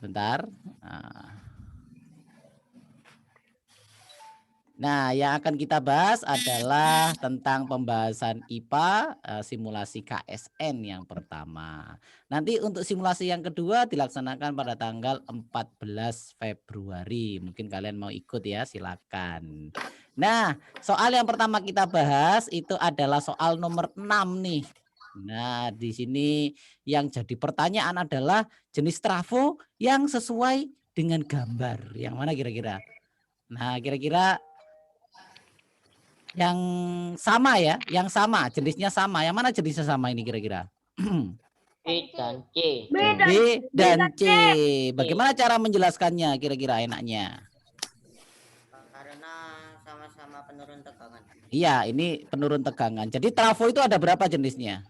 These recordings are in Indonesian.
sebentar. Nah, yang akan kita bahas adalah tentang pembahasan IPA, simulasi KSN yang pertama. Nanti untuk simulasi yang kedua dilaksanakan pada tanggal 14 Februari. Mungkin kalian mau ikut ya, silakan. Nah, soal yang pertama kita bahas itu adalah soal nomor 6 nih. Nah, di sini yang jadi pertanyaan adalah jenis trafo yang sesuai dengan gambar. Yang mana kira-kira? Nah, kira-kira yang sama ya, yang sama, jenisnya sama. Yang mana jenisnya sama ini kira-kira? B dan C. B dan C. Bagaimana cara menjelaskannya kira-kira enaknya? Karena sama-sama penurun tegangan. Iya, ini penurun tegangan. Jadi trafo itu ada berapa jenisnya?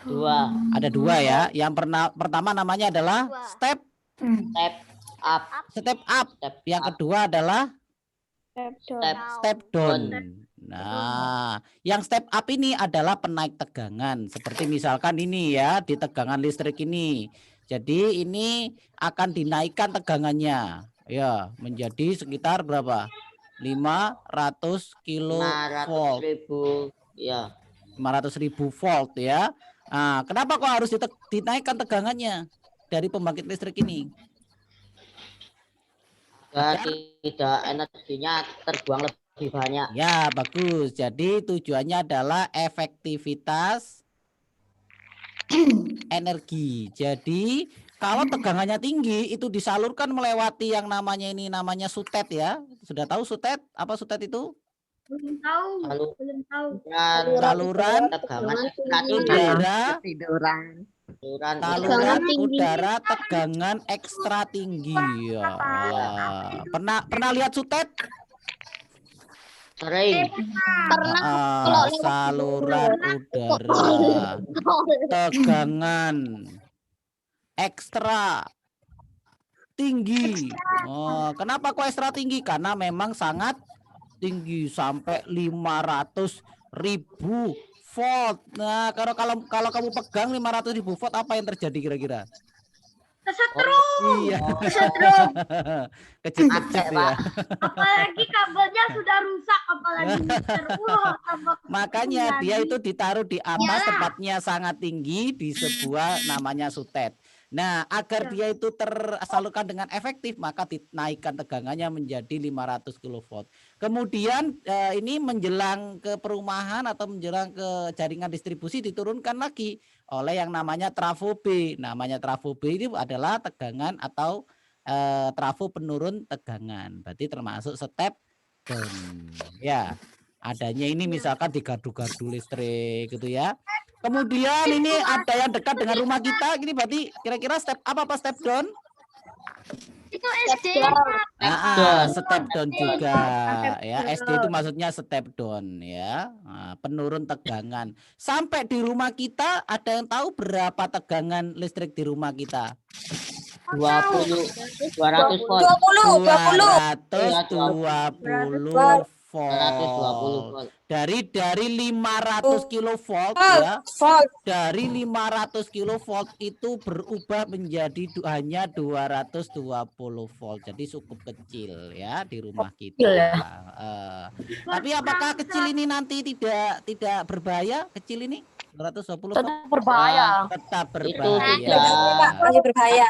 2. Ada 2 ya. Yang pertama namanya adalah step up. Step up. Yang kedua adalah step down. Nah, yang step up ini adalah penaik tegangan. Seperti misalkan ini ya, di tegangan listrik ini. Jadi ini akan dinaikkan tegangannya. Ya, menjadi sekitar berapa? 500 kilovolt. 500.000 ya. 500.000 volt ya. Nah, kenapa kok harus dinaikkan tegangannya dari pembangkit listrik ini? Agar tidak energinya terbuang lebih banyak. Ya, bagus. Jadi tujuannya adalah efektivitas energi. Jadi kalau tegangannya tinggi itu disalurkan melewati yang namanya sutet ya. Sudah tahu sutet? Apa sutet itu? Belum tahu. Saluran tegangan saluran udara tegangan ekstra tinggi ya. Pernah lihat sutet? Sering. Saluran udara tegangan ekstra tinggi. Kenapa kok ekstra tinggi? Karena memang sangat tinggi sampai 500.000 volt. Nah, kalau kamu pegang 500.000 volt apa yang terjadi kira-kira? Kesetrum. Iya. Kesetrum. Kecil-kecil ya. Apalagi kabelnya sudah rusak, apalagi makanya dia itu ditaruh di atas tempatnya sangat tinggi di sebuah namanya sutet. Nah, agar dia itu tersalurkan dengan efektif, maka dinaikkan tegangannya menjadi 500 kV. Kemudian ini menjelang ke perumahan atau menjelang ke jaringan distribusi diturunkan lagi oleh yang namanya trafo B. Namanya trafo B ini adalah tegangan atau trafo penurun tegangan. Berarti termasuk step down. Ya, adanya ini misalkan di gardu-gardu listrik gitu ya. Kemudian ini ada yang dekat dengan rumah kita, ini berarti kira-kira step apa step down? Itu SD. Step down juga ya. SD itu maksudnya step down ya. Penurun tegangan. Sampai di rumah kita ada yang tahu berapa tegangan listrik di rumah kita? 200 volt. 220 volt. Dari 500 kilovolt ya. Dari 500 kilovolt itu berubah menjadi hanya 220 volt. Jadi cukup kecil ya di rumah kita. Tapi apakah kecil ini nanti tidak berbahaya? Kecil ini 220 volt tetap berbahaya. Tetap berbahaya.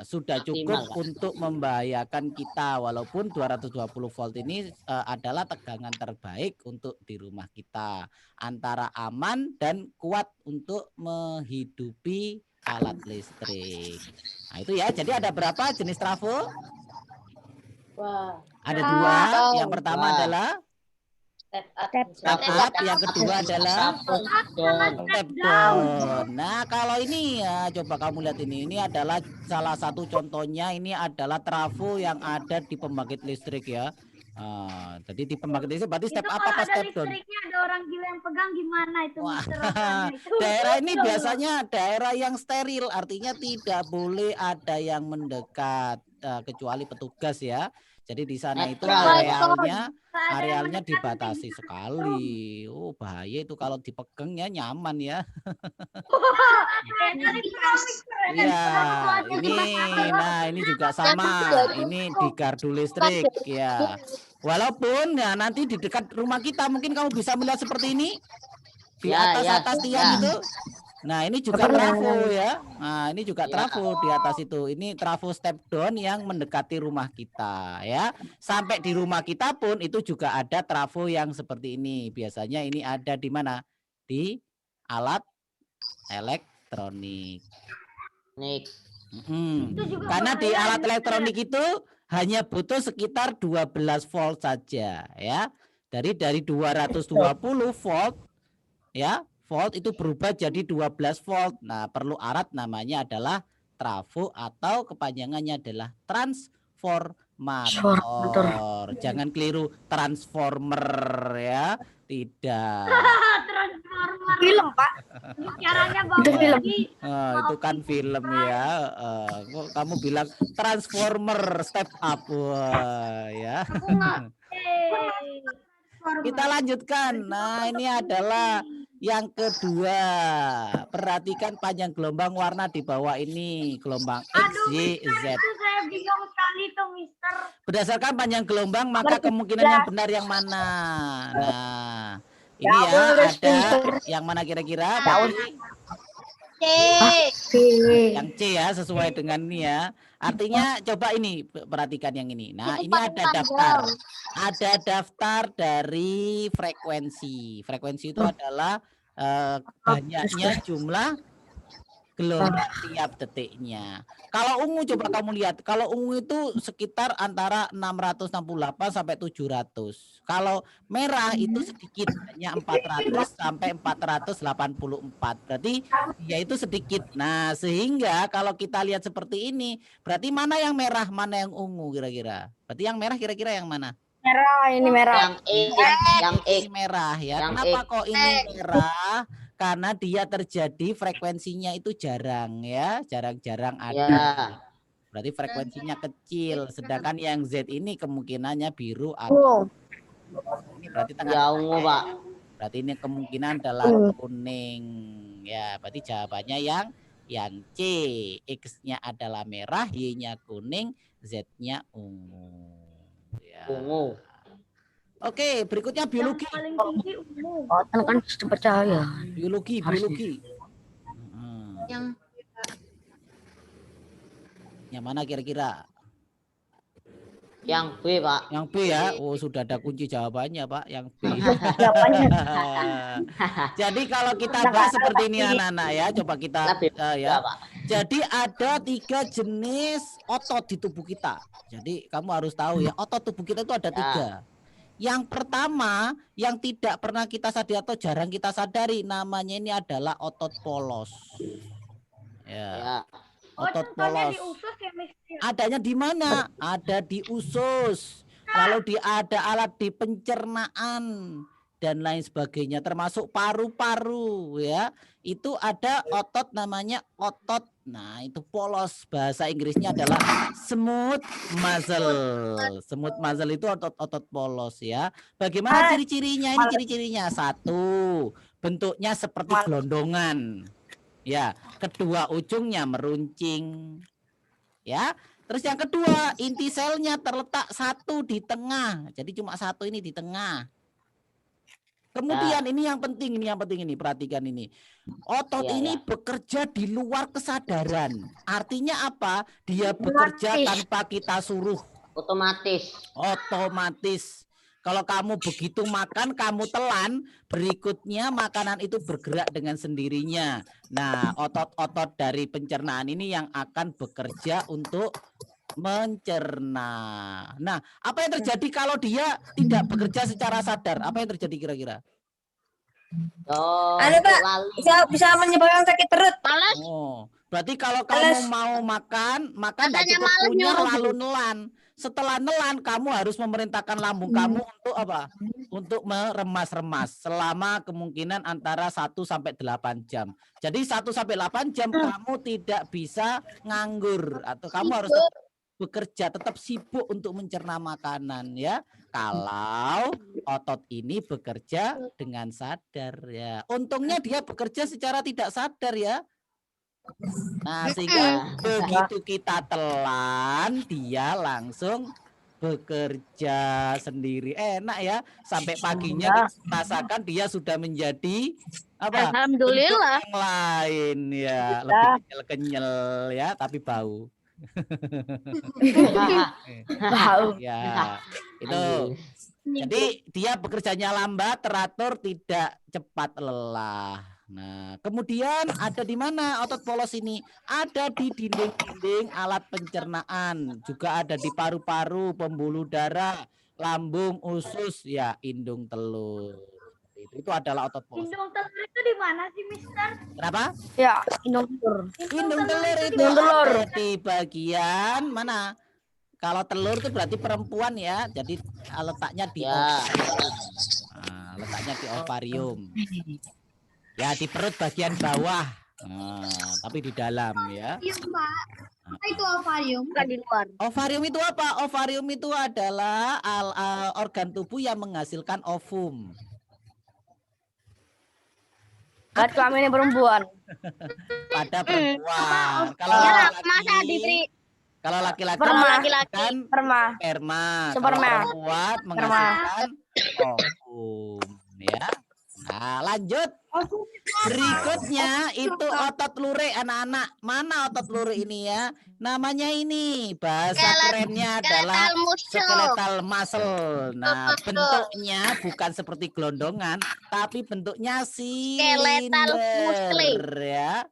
Sudah cukup untuk membahayakan kita, walaupun 220 volt ini adalah tegangan terbaik untuk di rumah kita, antara aman dan kuat untuk menghidupi alat listrik. Nah itu ya, jadi ada berapa jenis trafo? Ada 2. Yang pertama adalah step up, yang kedua adalah step down. Nah, kalau ini ya coba kamu lihat ini adalah salah satu contohnya. Ini adalah trafo yang ada di pembangkit listrik ya. Jadi di pembangkit listrik berarti step up apa step down? Ada orang gila yang pegang gimana itu? Daerah ini biasanya daerah yang steril, artinya tidak boleh ada yang mendekat kecuali petugas ya. Jadi di sana itu Netral. arealnya dibatasi sekali. Oh, bahaya itu kalau dipegang ya nyaman ya. Iya, ini juga sama. Ini di gardu listrik ya. Walaupun ya nanti di dekat rumah kita mungkin kamu bisa melihat seperti ini di Ya, ya, atas ya. tiang itu. Nah, ini juga trafo ya. Nah, ini juga Ya. trafo di atas itu. Ini trafo step down yang mendekati rumah kita ya. Sampai di rumah kita pun itu juga ada trafo yang seperti ini. Biasanya ini ada di mana? Di alat elektronik. Nih. Karena di alat elektronik itu hanya butuh sekitar 12 volt saja ya. Dari 220 volt ya, volt itu berubah jadi 12 volt. Nah, perlu alat namanya adalah trafo atau kepanjangannya adalah transformator. Jangan keliru transformer ya. Tidak. Transformer. Film, Pak. Caranya Itu film. Itu kan film ya. Kok kamu bilang transformer step up ya. Kita lanjutkan. Nah, ini adalah yang kedua. Perhatikan panjang gelombang warna di bawah ini. Gelombang X, Y, Z. Itu saya bingung sekali tuh, Mister. Berdasarkan panjang gelombang, maka kemungkinan yang benar yang mana? Nah, ini ya ada yang mana kira-kira? Yang C ya, sesuai dengan ini ya. Artinya coba ini perhatikan yang ini. Nah, ini ada daftar. Ada daftar dari frekuensi. Frekuensi itu adalah banyaknya jumlah gelombang tiap detiknya. Kalau ungu coba kamu lihat, kalau ungu itu sekitar antara 668 sampai 700. Kalau merah itu sedikit, hanya 400 sampai 484. Berarti ya itu sedikit. Nah, sehingga kalau kita lihat seperti ini, berarti mana yang merah, mana yang ungu kira-kira? Berarti yang merah kira-kira yang mana? Merah, ini merah. Yang yang Ini merah ya. Yang Kenapa kok ini merah? Karena dia terjadi frekuensinya itu jarang ya, jarang-jarang ada. Ya. Berarti frekuensinya kecil. Sedangkan yang Z ini kemungkinannya biru atau ini berarti tengah. Ya ungu, Pak. Berarti ini kemungkinan adalah kuning. Ya, berarti jawabannya yang C. X-nya adalah merah, Y-nya kuning, Z-nya ungu. Ya. Ungu. Oke, berikutnya biologi. Paling tinggi ungu. Kan dipercaya. Biologi. Yang mana kira-kira? Yang B, Pak. Yang B ya. Oh, sudah ada kunci jawabannya, Pak. Yang B. Jadi kalau kita bahas seperti ini anak-anak ya, coba kita ya. Jadi ada 3 jenis otot di tubuh kita. Jadi kamu harus tahu ya, otot tubuh kita itu ada 3. Yang pertama, yang tidak pernah kita sadari atau jarang kita sadari, namanya ini adalah otot polos. Ya. Otot polos. Adanya di mana? Ada di usus. Lalu ada alat di pencernaan dan lain sebagainya, termasuk paru-paru ya. Itu ada otot namanya otot. Nah, itu polos, bahasa Inggrisnya adalah smooth muscle. Smooth muscle itu otot polos ya. Bagaimana ciri-cirinya? Ini ciri-cirinya. 1, bentuknya seperti gelondongan. Ya, kedua ujungnya meruncing. Ya. Terus yang kedua, inti selnya terletak 1 di tengah. Jadi cuma 1 ini di tengah. Kemudian ini yang penting ini perhatikan ini. Otot ini bekerja di luar kesadaran. Artinya apa? Dia bekerja tanpa kita suruh. Otomatis. Kalau kamu begitu makan, kamu telan, berikutnya makanan itu bergerak dengan sendirinya. Nah, otot-otot dari pencernaan ini yang akan bekerja untuk mencerna. Nah, apa yang terjadi kalau dia tidak bekerja secara sadar? Apa yang terjadi kira-kira? Ada, Pak. Bisa menyebabkan sakit perut. Oh, berarti kalau kamu mau makan tidak cukup punya lalu nelan. Setelah nelan, kamu harus memerintahkan lambung kamu untuk apa? Untuk meremas-remas selama kemungkinan antara 1 sampai 8 jam. Jadi 1 sampai 8 jam kamu tidak bisa nganggur atau kamu harus bekerja, tetap sibuk untuk mencerna makanan ya. Kalau otot ini bekerja dengan sadar ya. Untungnya dia bekerja secara tidak sadar ya. Nah, sehingga begitu kita telan, dia langsung bekerja sendiri. Enak ya, sampai paginya kita rasakan dia sudah menjadi apa? Bentuk Alhamdulillah. yang lain ya, lebih kenyal-kenyal ya, tapi bau. Bau. Ya, itu. Jadi dia bekerjanya lambat, teratur, tidak cepat lelah. Nah, kemudian ada di mana otot polos ini? Ada di dinding-dinding alat pencernaan, juga ada di paru-paru, pembuluh darah, lambung, usus, ya, indung telur. Itu adalah otot polos. Indung telur itu di mana sih, Mister? Kenapa? Ya, indung telur. Indung telur itu Indung telur. ada di bagian mana? Kalau telur itu berarti perempuan ya, jadi letaknya di Ya. ovarium. Nah, letaknya di ovarium. Ya di perut bagian bawah, tapi di dalam ya. Iya, Pak. Apa itu ovarium? Bukan di luar. Ovarium itu apa? Ovarium itu adalah organ tubuh yang menghasilkan ovum. Buat kelamin perempuan. Pada perempuan. Kalau Iyalah, masa laki-laki, diberi kalau laki-laki Sperma. menghasilkan Sperma. sperma. Kalau Sperma. perempuan menghasilkan ovum, ya. Nah, lanjut. Berikutnya itu otot lurik anak-anak. Mana otot lurik ini ya? Namanya ini bahasa kerennya adalah skeletal muscle. Nah, bentuknya bukan seperti gelondongan, tapi bentuknya silinder ya.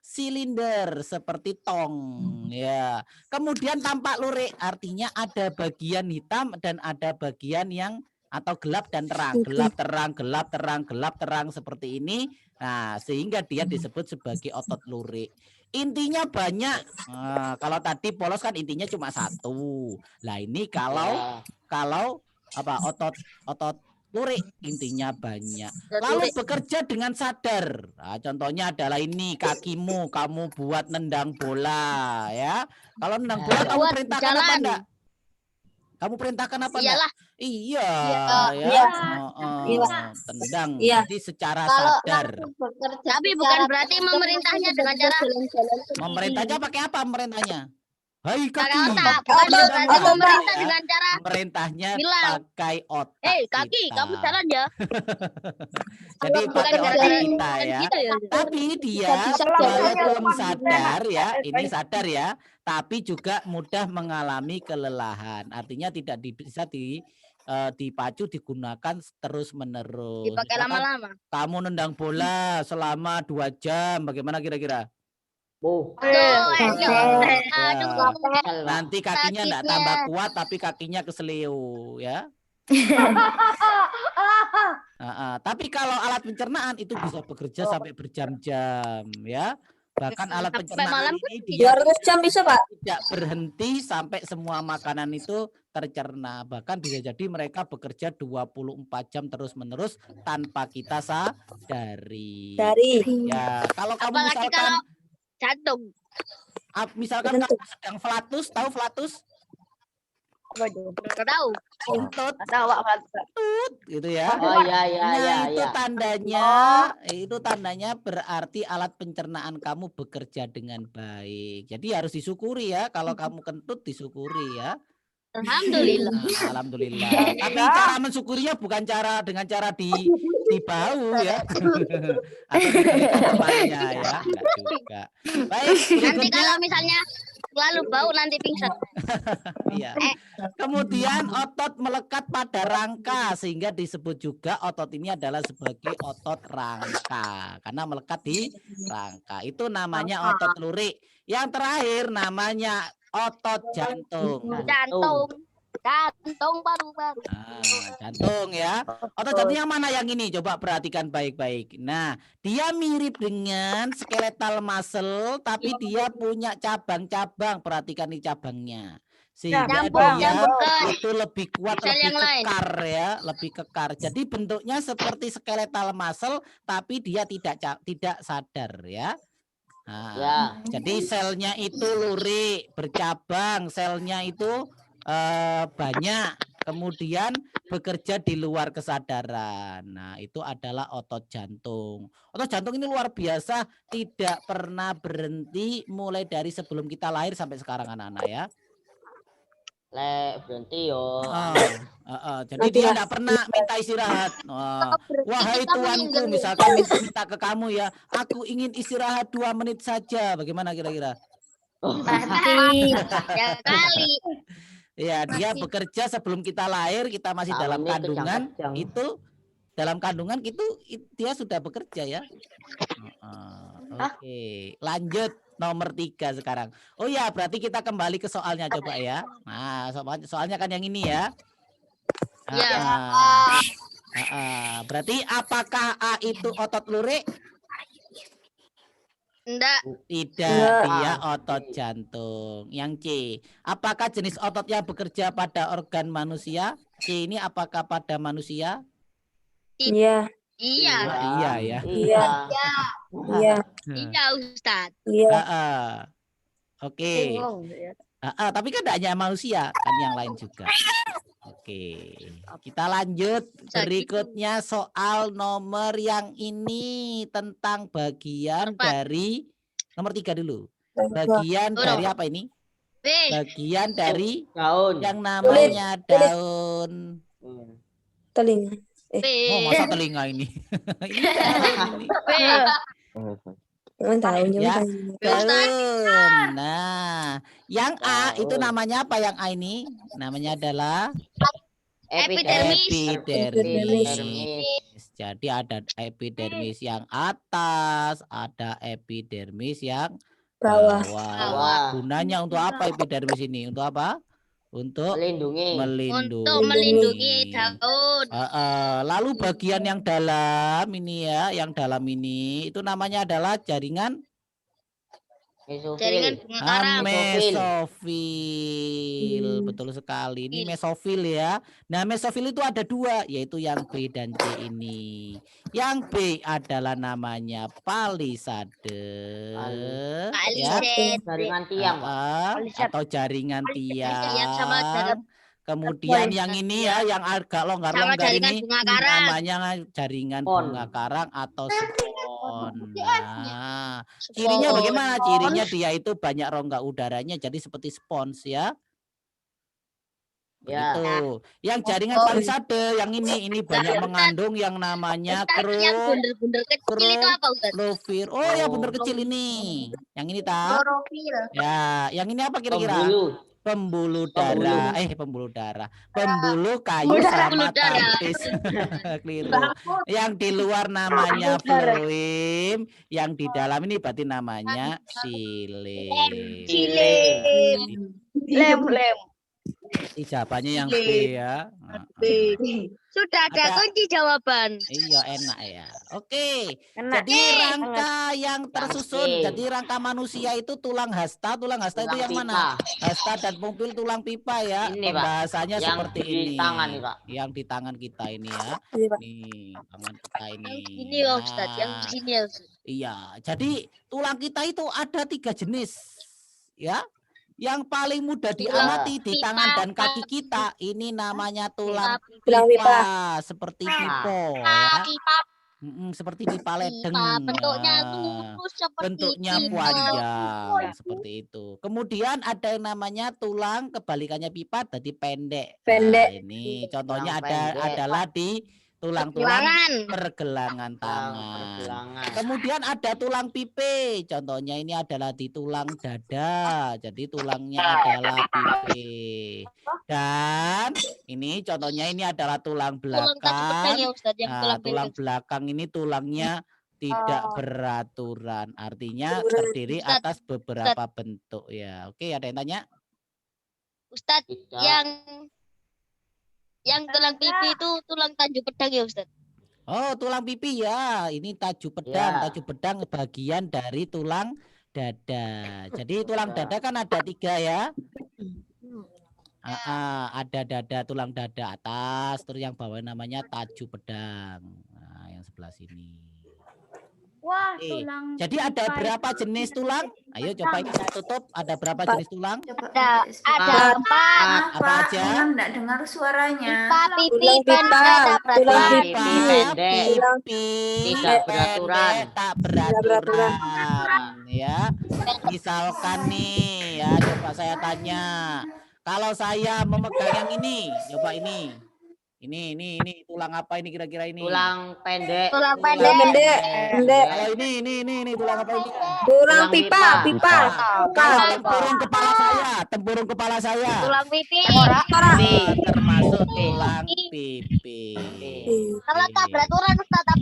Silinder seperti tong ya. Kemudian tampak lurik, artinya ada bagian hitam dan ada bagian yang atau gelap dan terang, gelap terang, gelap terang, gelap terang seperti ini. Nah, sehingga dia disebut sebagai otot lurik. Intinya banyak. Nah, kalau tadi polos kan intinya cuma satu. Lah ini kalau apa otot lurik intinya banyak. Lalu bekerja dengan sadar. Nah, contohnya adalah ini kakimu, kamu buat nendang bola ya. Kalau nendang bola kamu Buat perintahkan apa jalan. enggak? Kamu perintahkan apa enggak? Iyalah. Iya, ya. Iya. Tendang. Iya. Jadi secara Kalau sadar. Tapi bukan berarti memerintahnya dengan cara Memerintahnya pakai apa memerintahnya? Hai pakai kaki. otak. Pakai Bukan nendang berarti bola, memerintah ya. dengan cara Memerintahnya bilang, pakai otak. "Hei, kaki, kita. kamu jalan ya." Jadi Bukan pakai otak berarti kita ya. kita ya. Tapi dia Bisa walaupun jalan. sadar ya, ini sadar ya, tapi juga mudah mengalami kelelahan. Artinya tidak bisa dipacu, digunakan terus menerus. Dipakai lama-lama. Kamu nendang bola selama 2 jam, bagaimana kira-kira? Oh, Tuh, aduh. Nanti kakinya enggak Sakitnya. tambah kuat, tapi kakinya keseleo ya. Tapi kalau alat pencernaan itu bisa bekerja sampai berjam-jam ya. Bahkan alat Sampai pencernaan malam ini dia 200 jam bisa, Pak? tidak berhenti sampai semua makanan itu tercerna. Bahkan bisa jadi mereka bekerja 24 jam terus-menerus tanpa kita sadari. Ya, kalau kamu Apalagi misalkan kalau jantung. misalkan kamu sedang flatus, tahu flatus? Nggak tahu. Kentut Tahu, Pak. gitu ya. oh ya ya Nah, ya itu ya. tandanya berarti alat pencernaan kamu bekerja dengan baik. Jadi harus disyukuri ya. Kalau kamu kentut disyukuri ya. Alhamdulillah. Nah, alhamdulillah. Tapi cara mensyukurinya bukan dengan cara di bau ya. Atau di kepalanya ya. Enggak juga. Baik, Nanti berikutnya. kalau misalnya lalu bau nanti pingsan. Iya. Kemudian otot melekat pada rangka sehingga disebut juga otot ini adalah sebagai otot rangka karena melekat di rangka. Itu namanya otot lurik. Yang terakhir namanya otot jantung. Jantung paru-paru. Nah, jantung ya. Otot jantung yang mana yang ini? Coba perhatikan baik-baik. Nah, dia mirip dengan skeletal muscle, tapi dia punya cabang-cabang. Perhatikan nih cabangnya. Sehingga dia itu lebih kuat, Sel lebih yang lain. kekar ya, lebih kekar. Jadi bentuknya seperti skeletal muscle, tapi dia tidak sadar ya. Nah, Ya. jadi selnya itu lurik, bercabang, selnya itu banyak, kemudian bekerja di luar kesadaran. Nah, itu adalah otot jantung. Otot jantung ini luar biasa, tidak pernah berhenti mulai dari sebelum kita lahir sampai sekarang anak-anak ya. Lek berhenti yo. Jadi dia tidak pernah minta istirahat. Wahai tuanku, misalkan minta ke kamu ya, aku ingin istirahat 2 menit saja. Bagaimana kira-kira? Mati. Ya kali. Ya, dia bekerja sebelum kita lahir, kita masih Tak dalam menit kandungan, kejang-kejang. itu dalam kandungan dia sudah bekerja ya. Oke, lanjut nomor 3 sekarang. Oh ya, berarti kita kembali ke soalnya coba ya. Nah, soalnya kan yang ini ya. Ya. Berarti apakah A itu otot lurik? Enggak. Tidak, dia otot jantung. Yang C, apakah jenis otot yang bekerja pada organ manusia? C ini apakah pada manusia? Iya. Iya. Iya ya. Iya. Iya. Iya, Ustadz. Iya. Oke. Tapi kan tidak hanya manusia, kan yang lain juga. Oke, kita lanjut berikutnya soal nomor yang ini tentang bagian 4. dari nomor 3 dulu. Bagian dari apa ini? B. Bagian dari Daun. yang namanya daun. Telinga. B. Oh, masa telinga ini? Ini daun ini. B. Tahu Ya, Ustadz. daun. Nah, yang A itu Daun. namanya apa yang A ini? Namanya adalah Epidermis. epidermis. Jadi ada epidermis yang atas, ada epidermis yang Bawah. bawah. Gunanya untuk apa epidermis ini? Untuk apa? Untuk Melindungi. Untuk melindungi daun. Lalu bagian yang dalam ini ya, yang dalam ini itu namanya adalah jaringan Jaringan bunga karang. mesofil. Betul sekali. Ini mesofil ya. Nah, mesofil itu ada 2, yaitu yang B dan C ini. Yang B adalah namanya palisade. Ya. Jaringan tiang, Pak. Atau jaringan Tiang sama tiang. Kemudian yang ini ya, yang agak longgar-longgar jaringan ini bunga karang. namanya jaringan Spon. bunga karang atau spon. Nah, cirinya bagaimana? Cirinya dia itu banyak rongga udaranya, jadi seperti spons ya. Ya. Begitu. Yang jaringan palisade yang ini banyak mengandung yang namanya Ustadz, yang bunder-bunder kecil itu apa, Ustadz? klorofil. Oh ya, bunder kecil ini. Yang ini tahu? Klorofil. Ya, yang ini apa kira-kira? Pembuluh. Pembuluh darah. Pembuluh kayu sama tapis. Keliru. Yang di luar namanya fluim, yang di dalam ini berarti namanya silim. Lem. Ijabahnya yang B ya. Sudah ada kunci jawaban. Iya, enak ya. Oke. Jadi rangka yang tersusun, jadi rangka manusia itu tulang hasta itu yang mana? Hasta dan pumpil tulang pipa ya. Ini, Pak. Pembahasannya Yang seperti di ini. tangan nih, Pak. Yang di tangan kita ini ya. Iya, Pak. Nih, tangan kita ini. Ini loh, Ustadz, yang Nah, sini ya, Ustadz. iya, jadi tulang kita itu ada 3 jenis, ya. Yang paling mudah diamati di tangan dan kaki kita ini namanya tulang Tulang pipa, seperti pipo, ya. Pipa. Seperti pipa ledeng. Bentuknya Nah, lurus seperti bentuknya pipa. panjang seperti itu. Kemudian ada yang namanya tulang kebalikannya pipa, jadi pendek. Pendek. Nah, ini contohnya Yang pendek. adalah di tulang-tulang Tulangan. pergelangan tangan. Pergelangan. Kemudian ada tulang pipi. Contohnya ini adalah di tulang dada. Jadi tulangnya adalah pipi. Dan ini contohnya ini adalah tulang Tulang kaki pedang belakang. ya, Ustadz, yang Nah, tulang tulang belakang. belakang ini tulangnya tidak beraturan. Artinya terdiri Ustadz, atas beberapa bentuk ya. Oke, ada yang tanya? Ustadz, Tidak. yang tulang pipi itu tulang tanjung pedang ya, Ustadz. Oh, tulang pipi ya. Ini taju pedang. Ya. Taju pedang bagian dari tulang dada. Jadi tulang dada kan ada 3 ya. Ada dada, tulang dada atas, terus yang bawah namanya taju pedang. Nah, yang sebelah sini. Wah, Oke. tulang. Jadi ada pipa berapa itu jenis tulang? Ayo coba ini saya tutup. Ada berapa Empat. jenis tulang? Ada empat. Apa Pak, aja? Mona enggak dengar suaranya. Pipa, pipi, Tulang pipa, pendek, tulang beraturan. pipi, Pipi pendek, pipi, tidak beraturan. pendek, tak beraturan. beraturan, ya. Misalkan nih, ya coba saya tanya. Kalau saya memegang yang ini, coba ini. Ini tulang apa ini kira-kira ini? Tulang pendek. Tulang Tulang pendek. pendek, pendek. Kalau ini tulang apa ini? Tulang pipa, pipa. pipa. Kalau tempurung kepala saya, Tulang pipi. Pipi. termasuk tulang pipi. Kalau tak beraturan, Ustaz, tak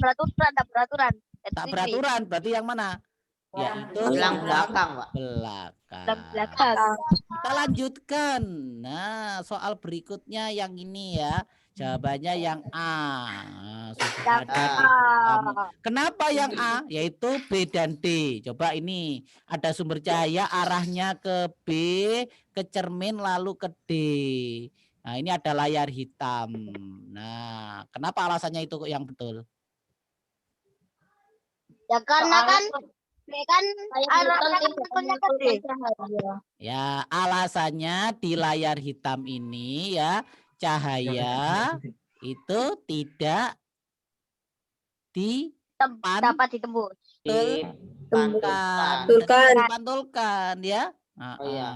beraturan. Tak beraturan berarti yang mana? Yaitu Tulang belakang, Pak. belakang. Tulang belakang. Kita lanjutkan. Nah, soal berikutnya yang ini ya. Jawabannya yang A. Nah, sudah ada di kamu. Kenapa yang A? Yaitu B dan D. Coba ini ada sumber cahaya arahnya ke B, ke cermin lalu ke D. Nah, ini ada layar hitam. Nah, kenapa alasannya itu yang betul? Ya karena kan arahnya ke D. Ya, alasannya di layar hitam ini ya, cahaya itu tidak Dapat ditembus. dipantulkan, Dipantulkan. dipantulkan ya. Oh, iya.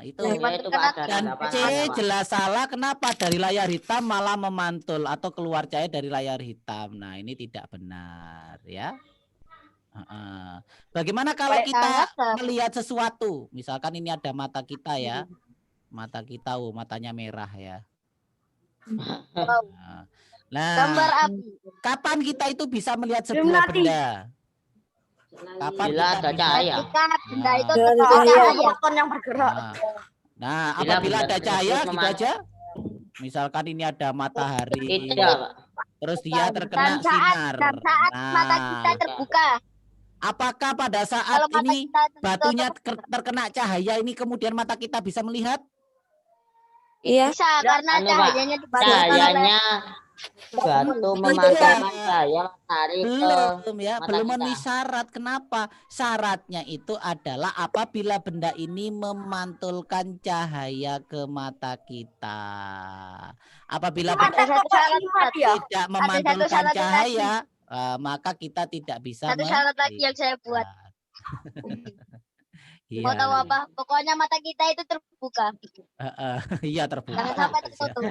Itu. Ya, itu Pak ada Dan tanda C panahnya, Pak. jelas salah. Kenapa dari layar hitam malah memantul atau keluar cahaya dari layar hitam? Nah, ini tidak benar ya. Bagaimana kalau Baik, kita Kang. melihat sesuatu? Misalkan ini ada mata kita ya. Mata kita, matanya merah ya. Nah, Gambar api. kapan kita itu bisa melihat sebuah benda? Kapan Bila kita ada bisa- cahaya. Ketika benda itu Bila ada terkena cahaya. cahaya. yang bergerak. Nah, Bila apabila benda ada tersebut cahaya gitu memantul. aja. Misalkan ini ada matahari. Tidak, Pak. Terus dia terkena Dan saat sinar. mata kita terbuka. Apakah pada saat Kalau mata ini kita tertutup, batunya terkena cahaya ini kemudian mata kita bisa melihat? Iya. bisa karena Anu, Pak. cahayanya dibantu oleh Cahayanya batu memantulkan cahaya matahari ke Belum ya, mata belum kita. memenuhi syarat. Kenapa? Syaratnya itu adalah apabila benda ini memantulkan cahaya ke mata kita. Apabila benda ada satu syarat tidak memantulkan syarat cahaya, maka kita tidak bisa satu syarat lagi yang saya buat. Mau Iya. tahu apa? Pokoknya mata kita itu terbuka. Iya terbuka. Jangan sampai tertutup.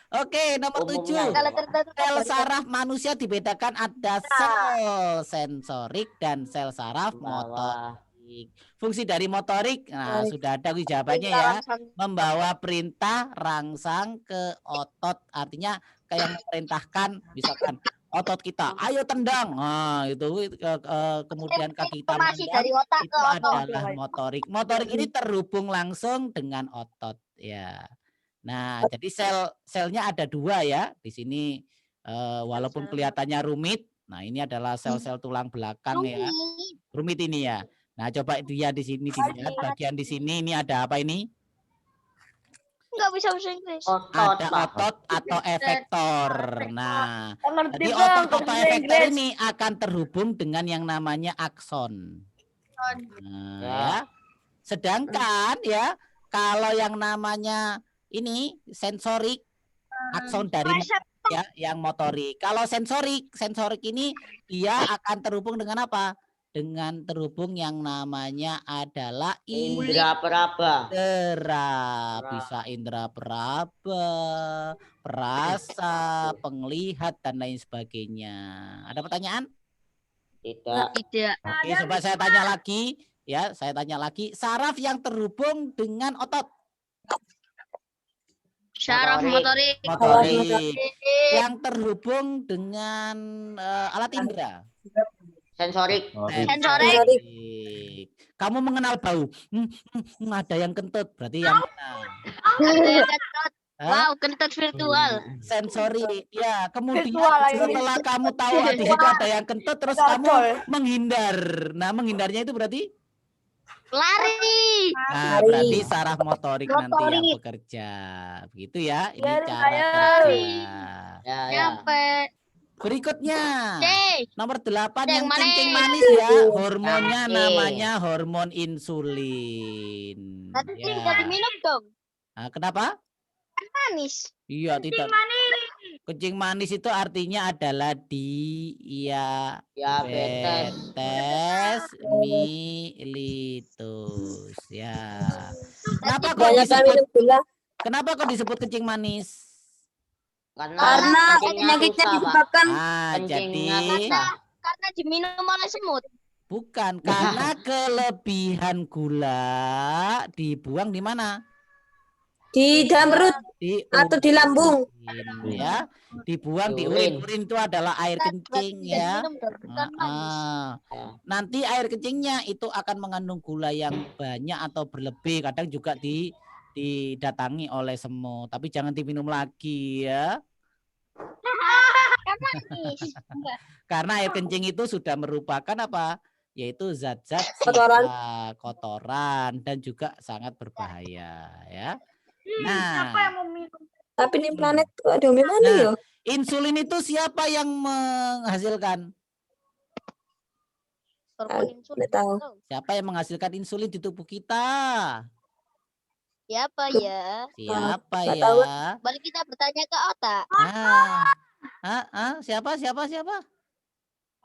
Oke, nomor Umumnya 7. Kalau tertutup Sel saraf manusia dibedakan ada sel sensorik dan sel saraf bawah. motorik. Fungsi dari motorik, nah sudah ada jawabannya ya. Membawa perintah rangsang ke otot, artinya kayak memerintahkan, misalkan otot kita, ayo tendang. Nah, itu kemudian kaki kita Informasi menendang, dari otak ke itu otot. adalah motorik. Motorik ini terhubung langsung dengan otot ya. Nah, jadi selnya ada 2 ya. Di sini walaupun kelihatannya rumit, nah ini adalah sel-sel tulang belakang ya. Rumit ini ya. Nah, coba dia di sini dilihat bagian di sini ini ada apa ini? Enggak bisa bahasa Inggris. Otot, Ada Pak. otot atau efektor. Nah, Ngerti jadi Bang, otot atau bahasa efektor Inggris. ini akan terhubung dengan yang namanya akson. Nah, ya. Sedangkan ya kalau yang namanya ini sensorik, akson dari ya yang motorik. Kalau sensorik ini dia akan terhubung dengan apa? Dengan terhubung yang namanya adalah Indra peraba. indera, bisa indera peraba, perasa, penglihat dan lain sebagainya. Ada pertanyaan? Tidak. Tidak. Oke, coba saya tanya lagi ya, saya tanya lagi. Saraf yang terhubung dengan otot. Syaraf motorik. Motorik. Yang terhubung dengan alat indera. Sensorik. Sensorik. Kamu mengenal bau. Ada yang kentut, berarti yang mana? Ada yang kentut. Hah? Wow, kentut virtual. Sensorik. Ya, kemudian Virtual lagi. setelah kamu tahu di situ ada yang kentut, terus kamu menghindar. Nah, menghindarnya itu berarti? Lari. Nah, Lari. berarti saraf motorik nanti yang Motorik. bekerja. Begitu ya. Ini Lari, cara ayo. kerja. Ya, ya. Nyampe. Berikutnya. C. Nomor 8 Yang yang manis. kencing manis ya. Hormonnya Oke. namanya hormon insulin. Nanti Ya. tidak diminum dong. Nah, kenapa? Manis. Iya, tidak. Kencing manis itu artinya adalah Diabetes. diabetes mellitus ya. Kenapa kok Banyak disebut minum gula. kenapa kok disebut kencing manis? Karena kencingnya penyakitnya susah, Pak. disebabkan Kencingnya Jadi susah. Karena diminum oleh semut. bukan karena kelebihan gula dibuang di mana? di dalam perut Di atau di lambung. urin, ya. Dibuang di Di urin. urin. Urin itu adalah air kencing Berarti ya. diminum dong, bukan manis. Ya. Nanti air kencingnya itu akan mengandung gula yang banyak atau berlebih, kadang juga didatangi oleh semut, tapi jangan diminum lagi ya, Kan manis. karena air kencing itu sudah merupakan apa? Yaitu zat-zat Kotoran. sisa, kotoran dan juga sangat berbahaya ya. Nah, Siapa yang mau minum? Tapi ini planet kok ada mana Nah, ya? insulin itu siapa yang menghasilkan? Hormon insulin. Nggak tahu. Siapa yang menghasilkan insulin di tubuh kita? Siapa ya? Siapa nggak tahu. ya? Balik kita bertanya ke otak. Siapa?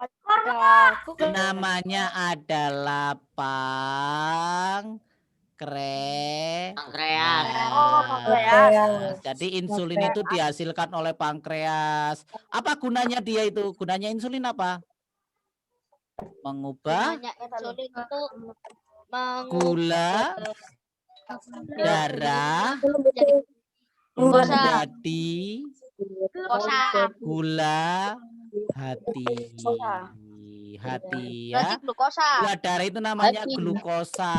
Aku Namanya adalah Pankreas. pankreas. Jadi insulin itu dihasilkan oleh pankreas. Apa gunanya dia itu? Gunanya insulin apa? Mengubah Gunanya insulin itu gula darah glukosa. menjadi Glukosa. gula hati. Hati ya. Berarti glukosa. Gula darah itu namanya Hati. glukosa.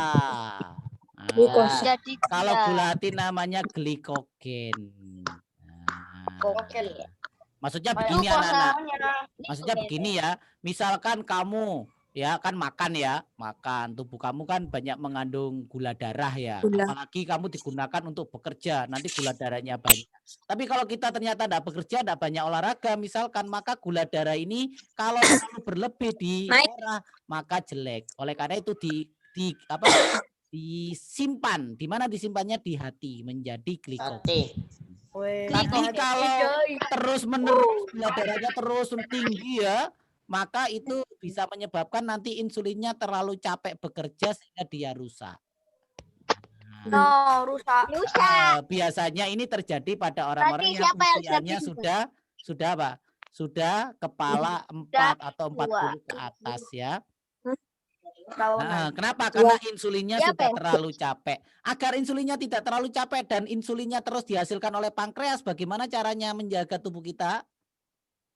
Nah, Glukosa. Jadi kalau gula. gula hati namanya glikogen. Glikogen. Maksudnya begini anak-anak. Glukosanya. Maksudnya begini ya. Misalkan kamu ya kan makan tubuh kamu kan banyak mengandung gula darah ya. Gula. Apalagi kamu digunakan untuk bekerja, nanti gula darahnya banyak. Tapi kalau kita ternyata tidak bekerja, tidak banyak olahraga misalkan, maka gula darah ini kalau terlalu berlebih di Naik. darah maka jelek. Oleh karena itu disimpan. Di mana disimpannya? Di hati menjadi glikogen. Hati. Tapi kalau terus menerus gula darahnya terus tinggi ya, maka itu bisa menyebabkan nanti insulinnya terlalu capek bekerja sehingga dia rusak. rusak. Biasanya ini terjadi pada orang-orang Berarti yang siapa yang usianya siap sudah apa? Sudah kepala 4 atau 40 ke atas ya. Kenapa? Karena insulinnya sudah terlalu capek. Agar insulinnya tidak terlalu capek dan insulinnya terus dihasilkan oleh pankreas, bagaimana caranya menjaga tubuh kita?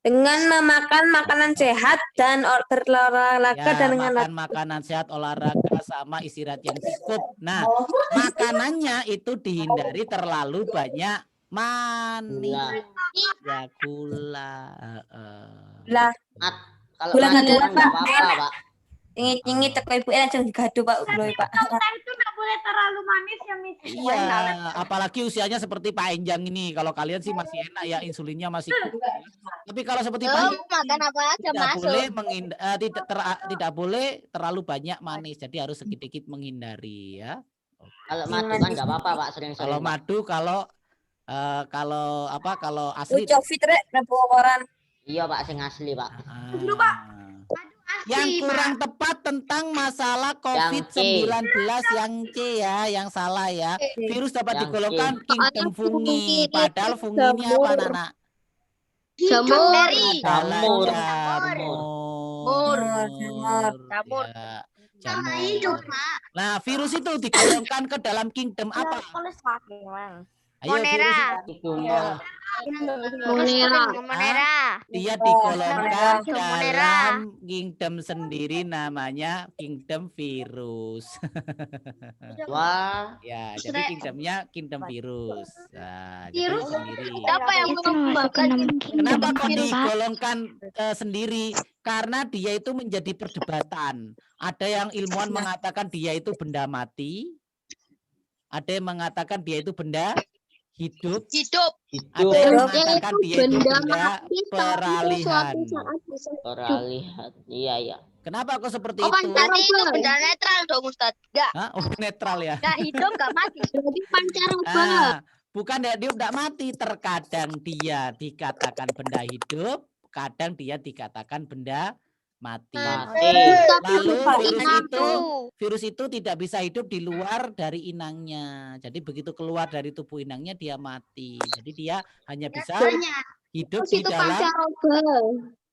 dengan memakan makanan sehat dan berolahraga dan dengan makan makanan sehat, olahraga sama istirahat yang cukup. Nah, makanannya itu dihindari terlalu banyak manis. Ya gula. lah Kalau Gula manis nggak kan nggak apa-apa. apa-apa, Pak. ingin teko ibu langsung digaduh Pak Uloy Pak. Kita itu nggak boleh terlalu manis ya, Miss. Iya, apalagi usianya seperti Pak Enjang ini. Kalau kalian sih masih enak ya, insulinnya masih kuat. Tapi kalau seperti Pak Enjang Makan apa aja tidak masuk. boleh tidak boleh terlalu banyak manis. Jadi harus sedikit menghindari ya. Kalau madu kan nggak apa-apa, Pak. Sering-sering. Kalau Pak. madu kalau asli Covid rek orang. Iya, Pak, sing asli, Pak. Yang kurang tepat tentang masalah COVID-19 yang C ya, yang salah ya. Virus dapat Yang digolongkan C. kingdom fungi. Padahal fungi ini apa, Nana? Jamur. Adalah Jamur. jamur. Jamur. Ya, jamur. Nah, virus itu digolongkan ke dalam kingdom apa? Ayo, virus itu. Tumor. Dia digolongkan Monera. dalam kingdom sendiri, namanya kingdom virus. Wah, Ya, jadi kingdomnya kingdom virus. Nah, jadi Virus? sendiri. Siapa yang mengembangkan Kenapa kok digolongkan sendiri? Karena dia itu menjadi perdebatan. Ada yang ilmuwan mengatakan dia itu benda mati. Ada yang mengatakan dia itu benda hidup, Hidup. ada Hidup. yang Hidup. mengatakan dia itu benda peralihan. Peralihan. Iya, iya. Kenapa kok seperti Oh, itu? berarti itu benda netral dong Ustadz. Enggak. Hah? Oh, netral ya. Enggak hidup, enggak mati. Berarti pancaroba. Ah, bukan dia tidak mati, terkadang dia dikatakan benda hidup, kadang dia dikatakan benda mati. Mati. Lalu Inangku. virus itu tidak bisa hidup di luar dari inangnya. Jadi begitu keluar dari tubuh inangnya dia mati. Jadi dia hanya bisa hidup di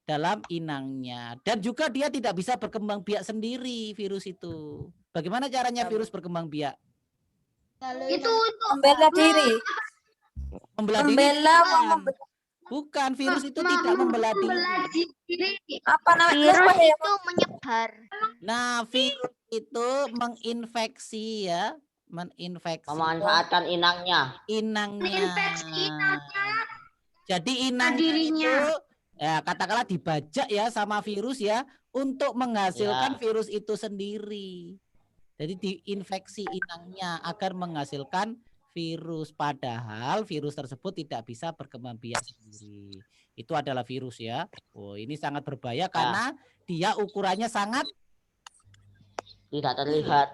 dalam inangnya. Dan juga dia tidak bisa berkembang biak sendiri virus itu. Bagaimana caranya virus berkembang biak? Itu Membela diri. Membelah diri? Membela Bukan, virus itu tidak membelah diri. apa namanya? Virus itu menyebar. Nah, virus itu menginfeksi ya, menginfeksi Memanfaatkan inangnya. inangnya. Menginfeksi inangnya. Jadi inangnya dirinya. itu ya katakanlah dibajak ya sama virus ya untuk menghasilkan virus itu sendiri. Jadi diinfeksi inangnya agar menghasilkan virus, padahal virus tersebut tidak bisa berkembang biak sendiri. Itu adalah virus ya. Oh, ini sangat berbahaya karena dia ukurannya sangat Tidak terlihat.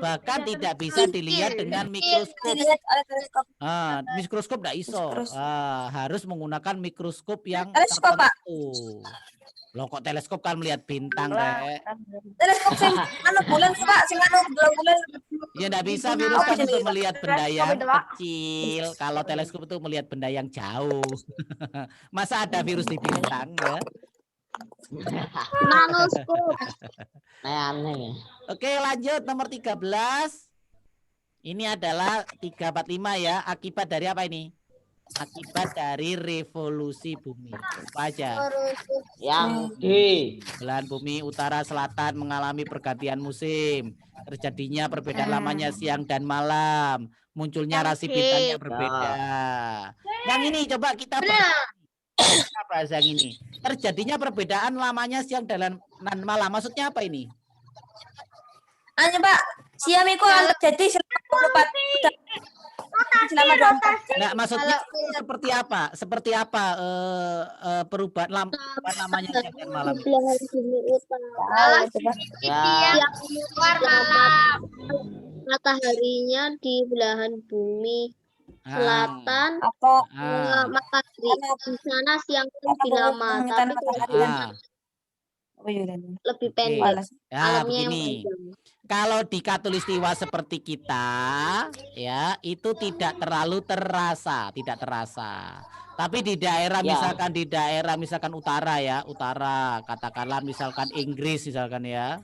bahkan tidak bisa dilihat dengan mikroskop. Dilihat oleh teleskop. Mikroskop tidak iso. Harus menggunakan mikroskop yang Teleskop, Pak. tertentu. Loh kok teleskop kan melihat bintang, Rek. Teleskop sing anu bulan sih, Pak, sing anu bulan. Ya enggak bisa virus kan untuk melihat benda yang kecil. Kalau teleskop itu melihat benda yang jauh. Masa ada virus di bintang ya? Nanoskop. Aneh. Oke, lanjut nomor 13. Ini adalah 345 ya. Akibat dari apa ini? Akibat dari revolusi bumi. Apa aja? Yang D. Belahan bumi utara selatan mengalami pergantian musim. Terjadinya perbedaan lamanya siang dan malam. Munculnya rasi bintang yang berbeda. Yang ini coba kita apa yang ini? Terjadinya perbedaan lamanya siang dan malam. Maksudnya apa ini? Anu, Pak, siang itu terjadi selama 24 jam. Selama 24 jam. Nah, maksudnya seperti apa? Seperti apa perubahan lamanya siang dan malam? Ya. Mataharinya di belahan bumi selatan, Atau matahari di sana siang lebih lama, tapi lebih pendek. Ya, Malamnya yang begini. panjang. Kalau di Katulistiwa seperti kita, ya itu tidak terlalu terasa, tidak terasa. Tapi di daerah misalkan utara ya, utara, katakanlah misalkan Inggris misalkan ya.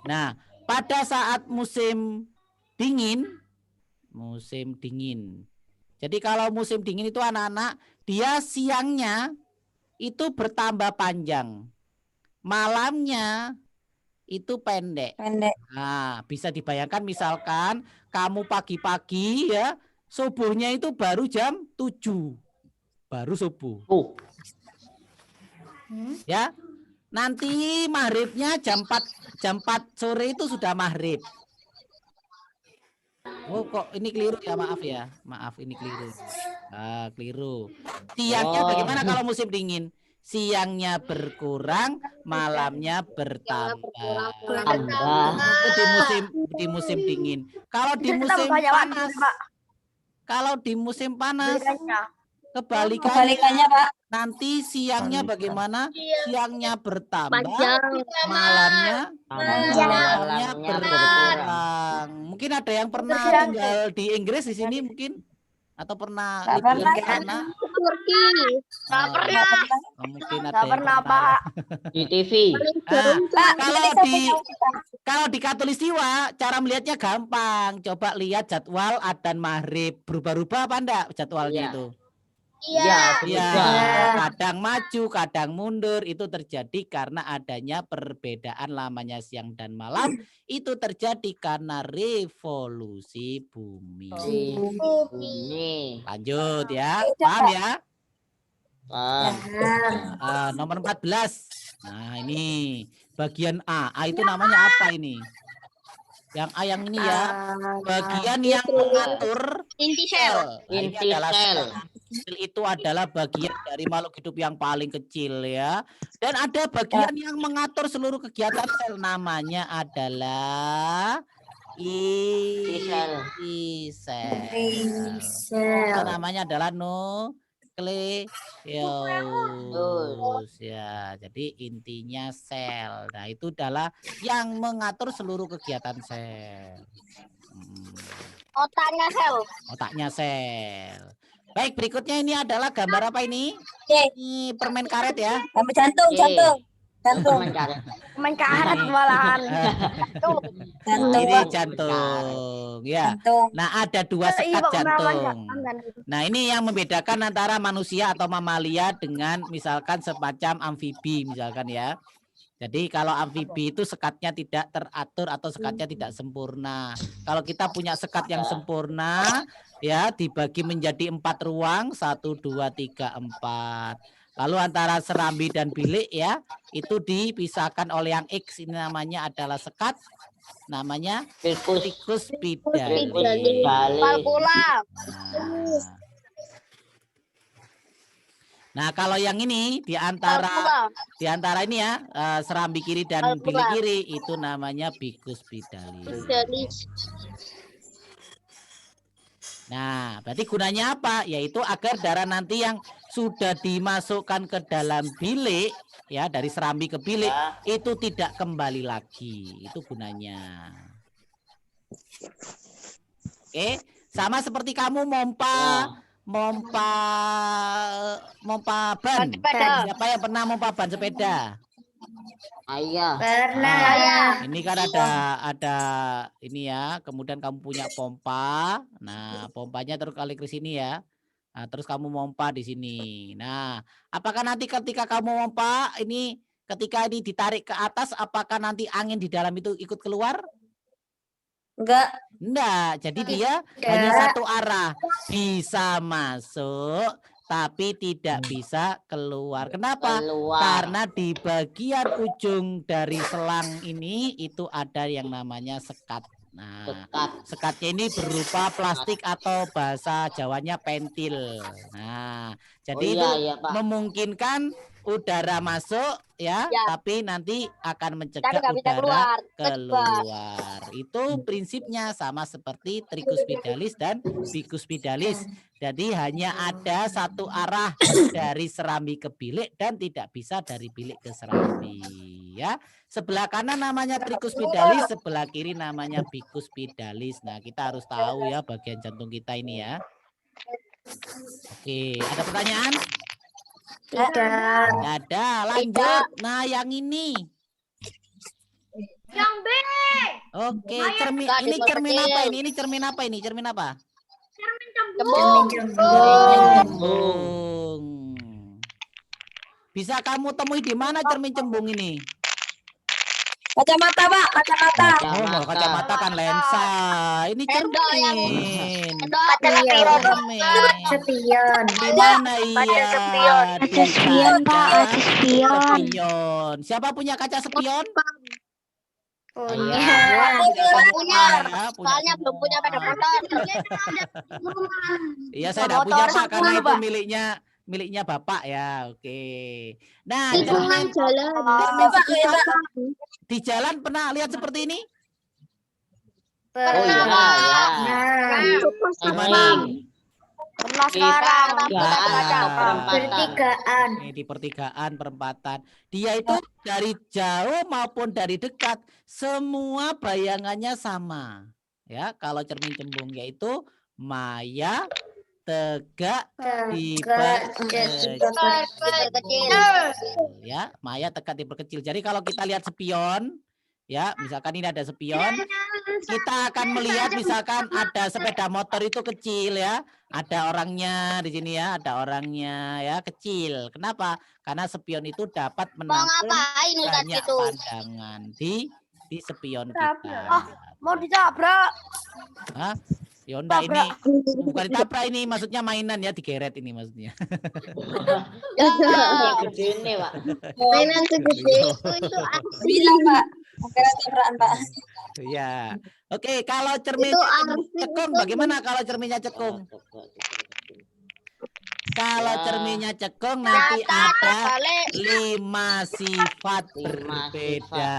Nah, pada saat musim dingin. Jadi kalau musim dingin itu anak-anak, dia siangnya itu bertambah panjang. Malamnya itu pendek. Nah, bisa dibayangkan misalkan kamu pagi-pagi ya, subuhnya itu baru jam 7. Baru subuh. Ya. Nanti maghribnya jam 4 sore itu sudah maghrib. Oh, kok ini keliru ya, maaf ya. Maaf, ini keliru. Keliru. Siangnya bagaimana kalau musim dingin? Siangnya berkurang, malamnya bertambah. Itu di musim dingin. Kalau di musim panas, kebalikannya, Pak. nanti siangnya bagaimana? Siangnya bertambah, Panjang. malamnya berkurang. Mungkin ada yang pernah tinggal di Inggris di sini mungkin, atau pernah liburan ke sana? Turki. Nggak pernah. Mungkin ada yang pernah. Di TV. Kalau di Katulistiwa cara melihatnya gampang. Coba lihat jadwal adzan maghrib, berubah-ubah apa enggak jadwalnya itu? Iya, kadang maju, kadang mundur. Itu terjadi karena adanya perbedaan lamanya siang dan malam. Itu terjadi karena revolusi bumi. Lanjut ya, paham ya? Nomor 14. Nah, ini bagian A. A itu namanya apa ini? Yang A yang ini ya. Bagian yang mengatur Inti sel. Nah, ini Inti adalah sel. sel itu adalah bagian dari makhluk hidup yang paling kecil ya. Dan ada bagian yang mengatur seluruh kegiatan sel, namanya adalah sel. sel. Namanya adalah nukleus ya. Jadi intinya sel. Nah, itu adalah yang mengatur seluruh kegiatan sel. Otaknya sel. Otaknya sel. Baik, berikutnya ini adalah gambar apa ini? Oke. Ini permen karet ya. Gambar jantung, jantung. Jantung. Main karet malahan. Jantung. Ini Pak. jantung ya. Jantung. Nah, ada dua sekat jantung. Nah, ini yang membedakan antara manusia atau mamalia dengan misalkan semacam amfibi misalkan ya. Jadi kalau amfibi itu sekatnya tidak teratur atau sekatnya tidak sempurna. Kalau kita punya sekat yang sempurna ya dibagi menjadi 4 ruang, 1, 2, 3, 4. Lalu antara serambi dan bilik ya itu dipisahkan oleh yang X, ini namanya adalah sekat, namanya ficus pidalis. Valvula. Nah, kalau yang ini di antara ini ya serambi kiri dan bilik kiri itu namanya ficus pidalis. Nah, berarti gunanya apa? Yaitu agar darah nanti yang sudah dimasukkan ke dalam bilik ya dari serambi ke bilik itu tidak kembali lagi. Itu gunanya. Oke, sama seperti kamu mompa ban. Siapa yang pernah mompa ban sepeda? Ayah. Pernah. Ini kan ada ini ya, kemudian kamu punya pompa. Nah, pompanya terus kali ke sini ya. Nah, terus kamu mompa di sini. Nah, apakah nanti ketika kamu mompa ini ketika ini ditarik ke atas, apakah nanti angin di dalam itu ikut keluar? Enggak. Enggak, jadi dia hanya satu arah, bisa masuk tapi tidak bisa keluar. Kenapa? Karena di bagian ujung dari selang ini itu ada yang namanya sekat. Nah, sekatnya ini berupa plastik atau bahasa Jawanya pentil. Nah, jadi itu memungkinkan udara masuk ya, tapi nanti akan mencegah udara keluar. Itu prinsipnya sama seperti tricus pidalis dan ficus pidalis. Jadi hanya ada satu arah dari serambi ke bilik dan tidak bisa dari bilik ke serambi ya. Sebelah kanan namanya tricus pidalis, sebelah kiri namanya ficus pidalis. Nah, kita harus tahu ya bagian jantung kita ini ya. Oke, ada pertanyaan? Tidak. Ada, lanjut. Nah, yang ini. Yang B. Oke, cermin. Ini cermin apa ini? Ini cermin apa ini? Cermin apa? Cermin cembung. Cembung. Bisa kamu temui di mana cermin cembung ini? Kacamata, Pak. Kacamata. Oh, kacamata kan lensa. Ini cermin. Spion. Di mana iya? Kaca spion, Pak. Kaca spion. Spion. Siapa punya kaca spion? Punya. Punya. Soalnya belum punya pada motor. Iya, saya tidak punya Pak karena itu miliknya Bapak ya. Oke. Nah, di jalan pernah lihat seperti ini? Gimana? Pernah sekarang. Pertigaan. Di pertigaan, perempatan. Dia itu dari jauh maupun dari dekat, semua bayangannya sama. Ya, kalau cermin cembung yaitu maya, tegak, diperkecil. Ya, maya, tegak, diperkecil. Jadi kalau kita lihat spion, ya, misalkan ini ada spion, kita akan melihat misalkan ada sepeda motor itu kecil ya, ada orangnya di sini ya, ada orangnya ya kecil. Kenapa? Karena spion itu dapat menampung banyak pandangan di spion kita. Mau ditabrak. Hah? Yonda ini bukan ditabrak, ini maksudnya mainan ya, digeret ini maksudnya. Gede ini, Pak. Mainan segede itu Bilang, Pak. Tabrakan, Pak. Ya. Oke, kalau cerminnya arti cekung, itu bagaimana kalau cerminnya cekung? Coba. Kalau Ya. cerminnya cekung nanti Nyata ada terbalik. 5 sifat 5 berbeda.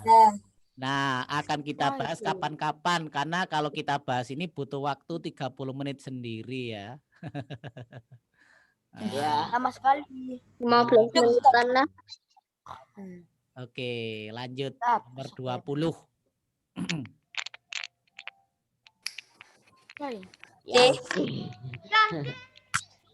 Nah, Nah, akan kita bahas kapan-kapan karena kalau kita bahas ini butuh waktu 30 menit sendiri ya. Ya. sama sekali. 15 menitan lah. Oke, lanjut Tetap. nomor 20. Ya.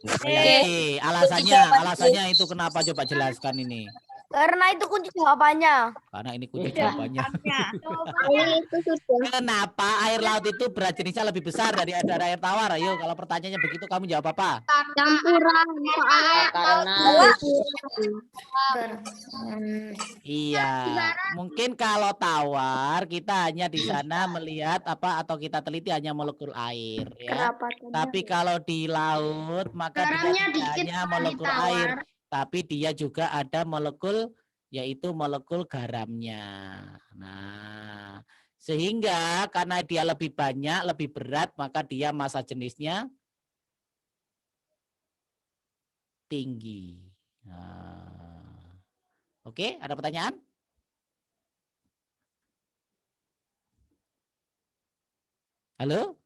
Oke, alasannya itu kenapa coba jelaskan ini? Karena itu kunci jawabannya. Karena ini kunci jawabannya. Air itu sudah. Kenapa air laut itu berat jenisnya lebih besar dari air tawar? Ayo, kalau pertanyaannya begitu kamu jawab apa? Campuran. Soalnya Karena Iya, mungkin kalau tawar kita hanya di sana melihat apa atau kita teliti hanya molekul air ya. Tapi kalau di laut maka dia Garamnya tidak dikit hanya kalau di molekul tawar. air, tapi dia juga ada molekul yaitu molekul garamnya. Nah, sehingga karena dia lebih banyak, lebih berat, maka dia massa jenisnya tinggi. Nah, oke, ada pertanyaan? Halo?